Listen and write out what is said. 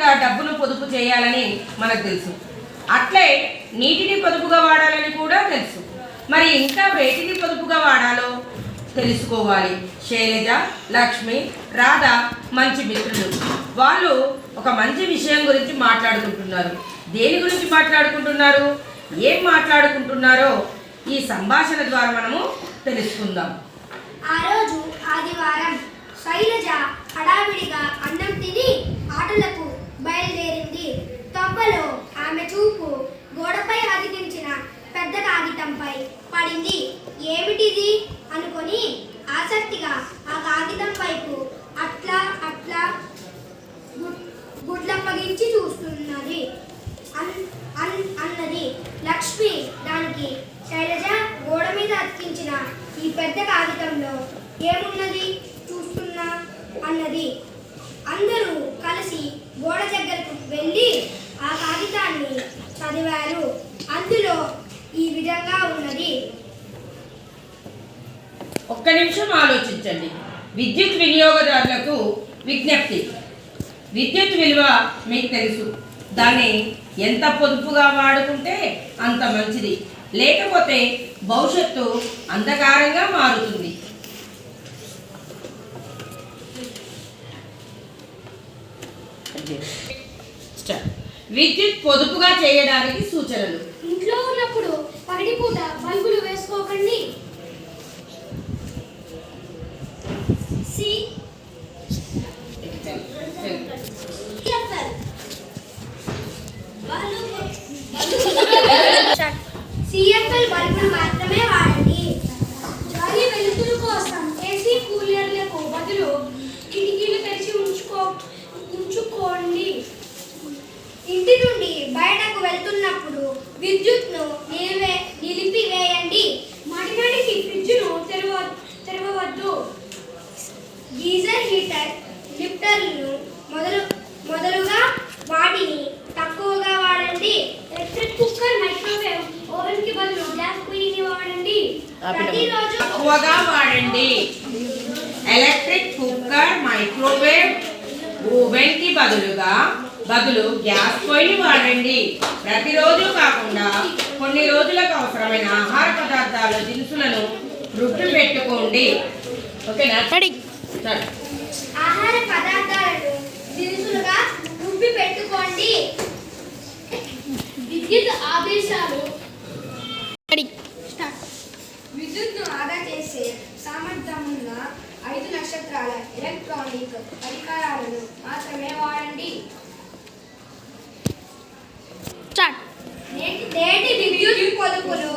విధంగా డబ్బును పొదుపు చేయాలని మనకు తెలుసు. అట్లే నీటిని పొదుపుగా వాడాలని కూడా తెలుసు. మరి ఇంకా వేటిని పొదుపుగా వాడాలో తెలుసుకోవాలి. శైలజ, లక్ష్మి, రాధ మంచి మిత్రులు. వాళ్ళు ఒక మంచి విషయం గురించి మాట్లాడుకుంటున్నారు. దేని గురించి మాట్లాడుకుంటున్నారు, ఏం మాట్లాడుకుంటున్నారో ఈ సంభాషణ ద్వారా మనము తెలుసుకుందాం. ఆ రోజు ఆదివారం. శైలజ హడావిడిగా అన్నం తిని ఆటలకు బయలుదేరింది. తొవ్వలో ఆమె చూపు గోడపై అతికించిన పెద్ద కాగితంపై పడింది. ఏమిటిది అనుకొని ఆసక్తిగా ఆ కాగితం వైపు అట్లా అట్లా గుడ్లప్పగించి చూస్తున్నది. అన్నది లక్ష్మి. దానికి శైలజ, గోడ మీద అతికించిన ఈ పెద్ద కాగితంలో ఏమున్నది చూస్తున్నా అన్నది. అందరూ కలిసి గోడ దగ్గరకు వెళ్ళి ఆ కాగితాన్ని చదివారు. అందులో ఈ విధంగా ఉన్నది. ఒక్క నిమిషం ఆలోచించండి. విద్యుత్ వినియోగదారులకు విజ్ఞప్తి. విద్యుత్ విలువ మీకు తెలుసు. దాన్ని ఎంత పొదుపుగా వాడుకుంటే అంత మంచిది. లేకపోతే భవిష్యత్తు అంధకారంగా మారుతుంది. విద్యుత్ పొదుపుగా చేయడానికి సూచనలు. ఇంట్లో ఉన్నప్పుడు పగటిపూట బల్బులు వేసుకోకండి. సిఎఫ్ఎల్ బల్బులు మాత్రమే వాడండి. గాలి వెలుతురు కోసం ఏసీ కూలర్లకు బదులు కిటికీలు తెరిచి ఉంచుకోండి. ఇంటి నుండి బయటకు వెళ్తున్నప్పుడు విద్యుత్ను నిలిపివేయండి. మాటిమాటికి ఫ్రిడ్జ్ను తెరవవద్దు. గీజర్, హీటర్, లిఫ్టర్లను మొదలుగా వాటిని తక్కువగా వాడండి. ఎలక్ట్రిక్ కుక్కర్, మైక్రోవేవ్ ఓవెన్ కి బదులు గ్యాస్ పొయ్యిని వాడండి. ప్రతిరోజు తక్కువగా వాడండి. ఎలక్ట్రిక్ కుక్కర్, మైక్రోవేవ్ ఓవెన్ కి బదులు గ్యాస్ పొయ్యిని వాడండి. ప్రతిరోజు కాకుండా కొన్ని రోజులకు అవసరమైన ఆహార పదార్థాలు, దినుసులను రుబ్బి పెట్టుకోండి. ఓకేనా? ఆహార పదార్థాలను దినుసులుగా రుబ్బి పెట్టుకోండి. విద్యుత్ ఆదేశాలు. విద్యుత్ను ఆదా చేసే సామర్థ్యమున్న 5 నక్షత్రాల ఎలక్ట్రానిక్ పరికరాలను మాత్రమే వాడండి. నేటి విద్యుత్ పొదుపులు